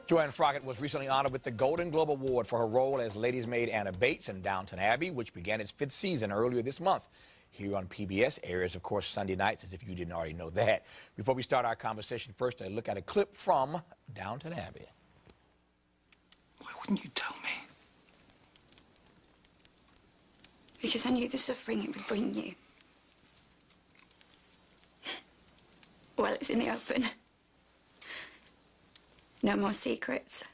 Joanne Froggatt was recently honored with the Golden Globe Award for her role as lady's maid Anna Bates in Downton Abbey, which began its 5th season earlier this month. Here on PBS, airs, of course, Sunday nights, as if you didn't already know that. Before we start our conversation, first, a look at a clip from Downton Abbey. Why wouldn't you tell me? Because I knew the suffering it would bring you. Well, it's in the open. No more secrets.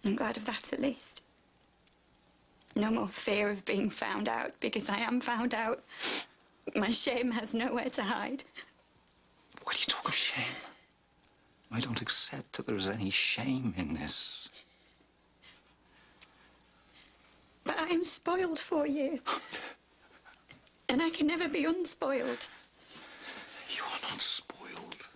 I'm glad of that, at least. No more fear of being found out, because I am found out. My shame has nowhere to hide. Why do you talk of shame? I don't accept that there is any shame in this. But I am spoiled for you. And I can never be unspoiled. You are not spoiled.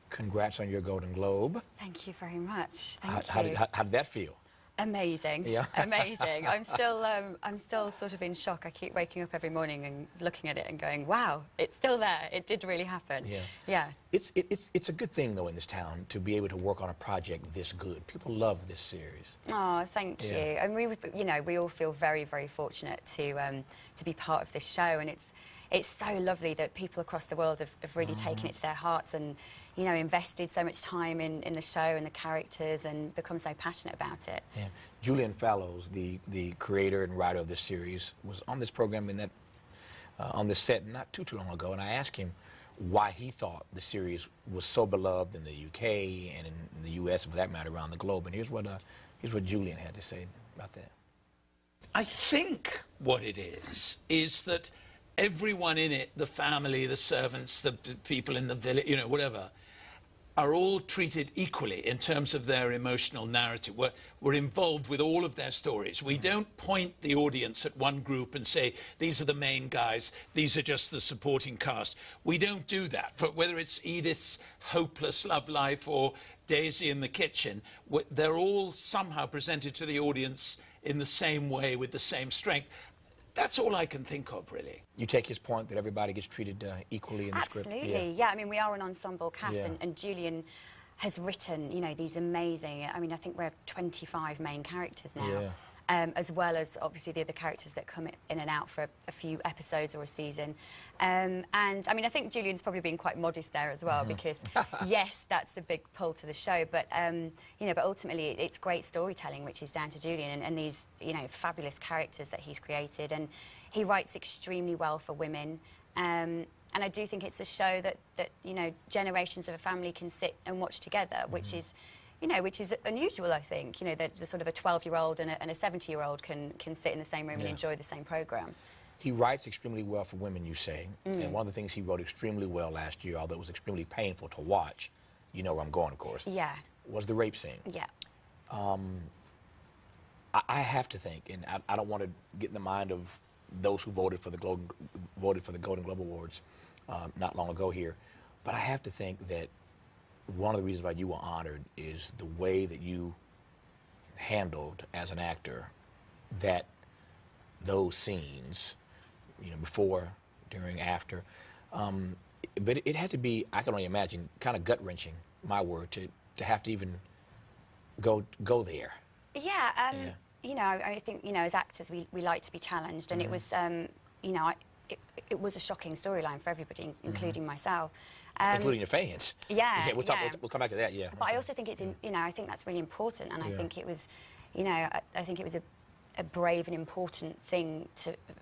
Congrats on your Golden Globe. Thank you very much. Thank you. How did that feel? Amazing. Yeah. Amazing. I'm still sort of in shock. I keep waking up every morning and looking at it and going, wow, it's still there. It did really happen. Yeah. Yeah. It's a good thing, though, in this town to be able to work on a project this good. People love this series. Oh, thank you. And we all feel very, very fortunate to be part of this show, and it's so lovely that people across the world have really taken it to their hearts and, you know, invested so much time in the show and the characters and become so passionate about it. Yeah. Julian Fellowes, the creator and writer of this series, was on this program on this set not too long ago, and I asked him why he thought the series was so beloved in the UK and in the US, for that matter, around the globe. And here's what Julian had to say about that. I think what it is that everyone in it, the family, the servants, the people in the village, you know, whatever, are all treated equally in terms of their emotional narrative. We're involved with all of their stories. We don't point the audience at one group and say, these are the main guys, these are just the supporting cast. We don't do that. For whether it's Edith's hopeless love life or Daisy in the kitchen, they're all somehow presented to the audience in the same way with the same strength. That's all I can think of, really. You take his point that everybody gets treated equally in the script? Absolutely, yeah. I mean, we are an ensemble cast, and Julian has written, you know, these amazing, I mean, I think we're 25 main characters now, as well as, obviously, the other characters that come in and out for a few episodes or a season. And, I mean, I think Julian's probably been quite modest there as well, because, yes, that's a big pull to the show, but, you know, but ultimately it's great storytelling, which is down to Julian, and these, you know, fabulous characters that he's created, and he writes extremely well for women, and I do think it's a show that you know, generations of a family can sit and watch together, which is, you know, which is unusual, I think. You know, that sort of a 12-year-old and a 70-year-old can sit in the same room and enjoy the same programme. He writes extremely well for women, you say, and one of the things he wrote extremely well last year, although it was extremely painful to watch, you know where I'm going, of course, was the rape scene. Yeah. I have to think, and I don't want to get in the mind of those who voted for the Golden Globe Awards not long ago here, but I have to think that one of the reasons why you were honored is the way that you handled, as an actor, those scenes, you know, before, during, after. But it had to be, I can only imagine, kind of gut-wrenching, my word, to have to even go there. Yeah, you know, I think, you know, as actors, we like to be challenged, and it was, you know, it was a shocking storyline for everybody, including myself. Including your fans. Yeah, we'll come back to that, But I also think it's, you know, I think that's really important, and I think it was, you know, I think it was a brave and important thing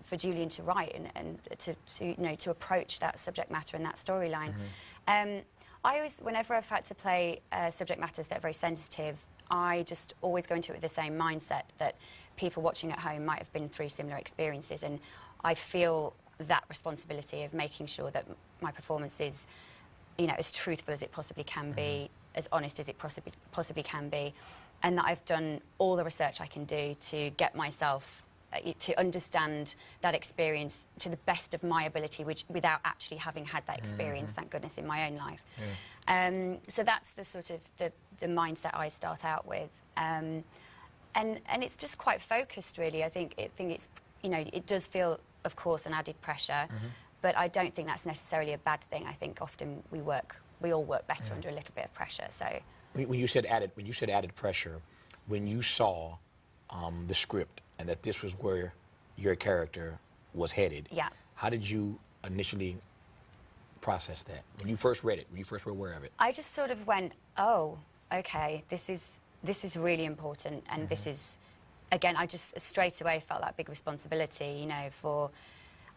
for Julian to write and to you know, to approach that subject matter and that storyline. I always, whenever I've had to play subject matters that are very sensitive, I just always go into it with the same mindset that people watching at home might have been through similar experiences, and I feel that responsibility of making sure that my performance is, you know, as truthful as it possibly can be, as honest as it possibly can be, and that I've done all the research I can do to get myself to understand that experience to the best of my ability, without actually having had that experience, thank goodness, in my own life. So that's the sort of the mindset I start out with, and it's just quite focused, really. I think it's, you know, it does feel, of course, an added pressure, but I don't think that's necessarily a bad thing. I think often we work we all work better under a little bit of pressure. So when you said added pressure, when you saw the script and that this was where your character was headed, yeah, how did you initially process that when you first read it, when you first were aware of it? I just sort of went, oh, okay, this is really important, and this is, again, I just straight away felt that big responsibility, you know, for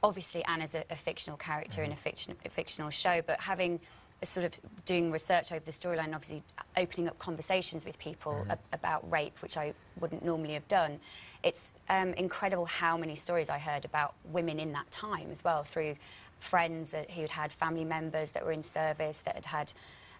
obviously Anna's a fictional character in a fictional show, but having sort of doing research over the storyline, obviously opening up conversations with people about rape, which I wouldn't normally have done. It's incredible how many stories I heard about women in that time as well, through friends who'd had family members that were in service, that had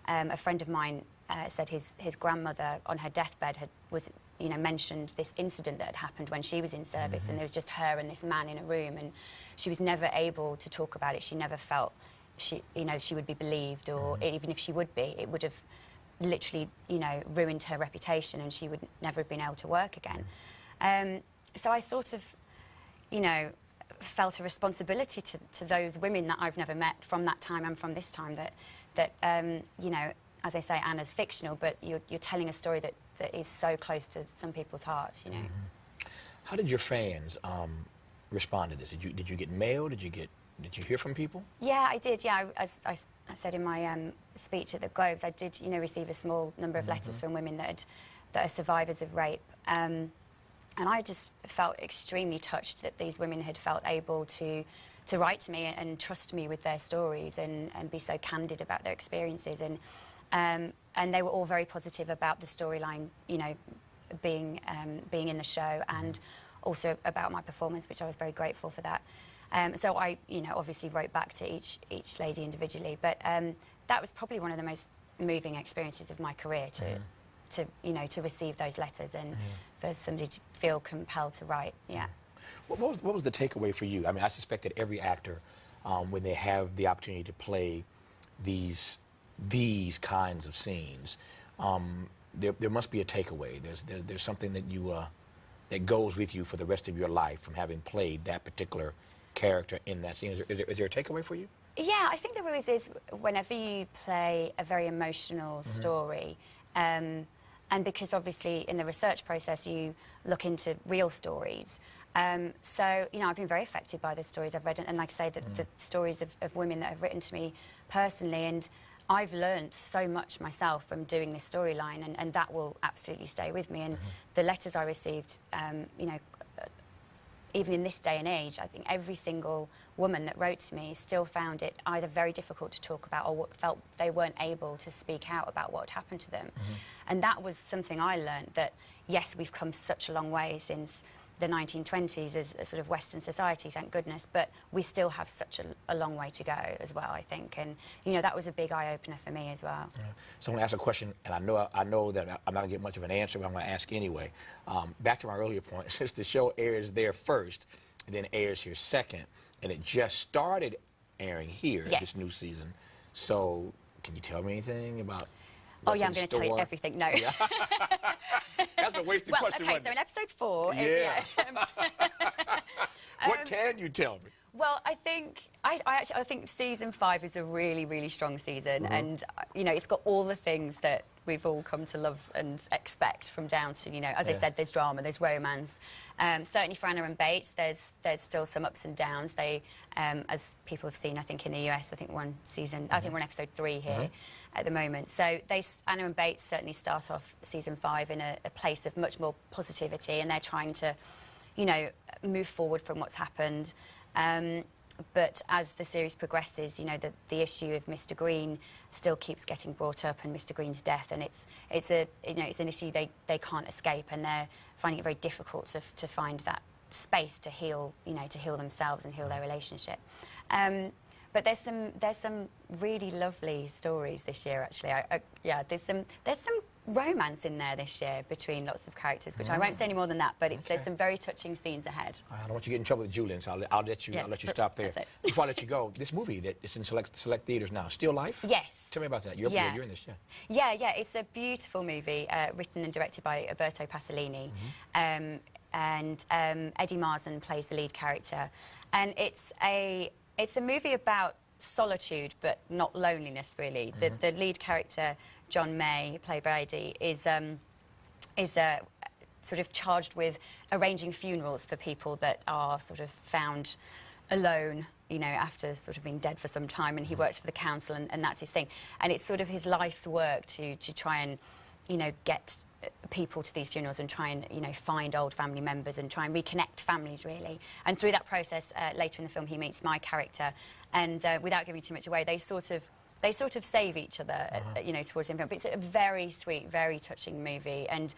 a friend of mine said his grandmother on her deathbed was mentioned this incident that had happened when she was in service, and there was just her and this man in a room, and she was never able to talk about it. She never felt she would be believed, or even if she would be, it would have literally, ruined her reputation, and she would never have been able to work again. So I sort of, felt a responsibility to those women that I've never met from that time and from this time, that as I say, Anna's fictional, but you're telling a story that is so close to some people's hearts, How did your fans respond to this? Did you get mail? Did you hear from people? Yeah, I did. Yeah, as I said in my speech at the Globes, I did, receive a small number of letters from women that are survivors of rape, and I just felt extremely touched that these women had felt able to write to me and trust me with their stories and be so candid about their experiences, and they were all very positive about the storyline, being in the show, and also about my performance, which I was very grateful for that. So I, obviously wrote back to each lady individually, but that was probably one of the most moving experiences of my career, to receive those letters and for somebody to feel compelled to write. Yeah. What was the takeaway for you? I mean, I suspect that every actor, when they have the opportunity to play these kinds of scenes, there must be a takeaway. There's something that that goes with you for the rest of your life from having played that particular character in that scene. Is there a takeaway for you? Yeah, I think there always is whenever you play a very emotional story, and because obviously in the research process you look into real stories. So, I've been very affected by the stories I've read, and like I say, the stories of women that have written to me personally, and I've learned so much myself from doing this storyline, and that will absolutely stay with me. And the letters I received, even in this day and age, I think every single woman that wrote to me still found it either very difficult to talk about or felt they weren't able to speak out about what had happened to them. And that was something I learned, that yes, we've come such a long way since the 1920s as a sort of Western society, thank goodness, but we still have such a long way to go as well, I think. And, that was a big eye-opener for me as well. Yeah. So I'm going to ask a question, and I know that I'm not going to get much of an answer, but I'm going to ask anyway. Back to my earlier point, since the show airs there first and then airs here second, and it just started airing here this new season, so can you tell me anything about what's I'm going to tell you everything. No. Yeah. That's a wasted question. Okay, so in episode 4... Yeah. What can you tell me? Well, I think I think season 5 is a really, really strong season, and it's got all the things that we've all come to love and expect from Downton. As I said, there's drama, there's romance. Certainly for Anna and Bates, there's still some ups and downs. They, as people have seen, I think in the US, I think we're on episode 3 here at the moment. So Anna and Bates certainly start off season 5 in a place of much more positivity, and they're trying to, move forward from what's happened. But as the series progresses, the issue of Mr. Green still keeps getting brought up, and Mr. Green's death, and it's an issue they can't escape, and they're finding it very difficult to find that space to heal, to heal themselves and heal their relationship. But there's some really lovely stories this year, actually. There's some romance in there this year between lots of characters, which I won't say any more than that, but there's some very touching scenes ahead. I don't want you to get in trouble with Julian, so I'll let you stop there. Before I let you go, this movie that is in select theaters now, Still Life? Yes. Tell me about that. You're in this, Yeah, it's a beautiful movie, written and directed by Alberto Pasolini, and Eddie Marsan plays the lead character, and it's a movie about solitude, but not loneliness, really. The lead character, John May, played by Eddie, is sort of charged with arranging funerals for people that are sort of found alone, you know, after sort of being dead for some time, and he works for the council, and that's his thing. And it's sort of his life's work to try and, you know, get people to these funerals and try and, you know, find old family members and try and reconnect families, really. And through that process, later in the film, he meets my character, and without giving too much away, they sort of save each other, you know, towards the end. But it's a very sweet, very touching movie, and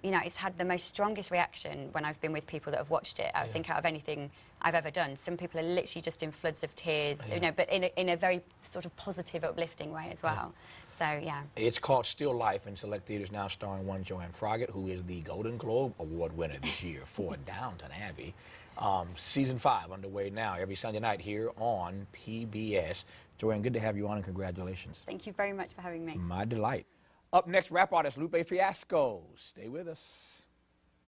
you know, it's had the most strongest reaction when I've been with people that have watched it. I think out of anything I've ever done. Some people are literally just in floods of tears, you know, but in a very sort of positive, uplifting way as well. So, yeah. It's called Still Life in select theaters now, starring one Joanne Froggatt, who is the Golden Globe Award winner this year for Downton Abbey. Season 5 underway now, every Sunday night here on PBS. Joanne, good to have you on, and congratulations. Thank you very much for having me. My delight. Up next, rap artist Lupe Fiasco. Stay with us.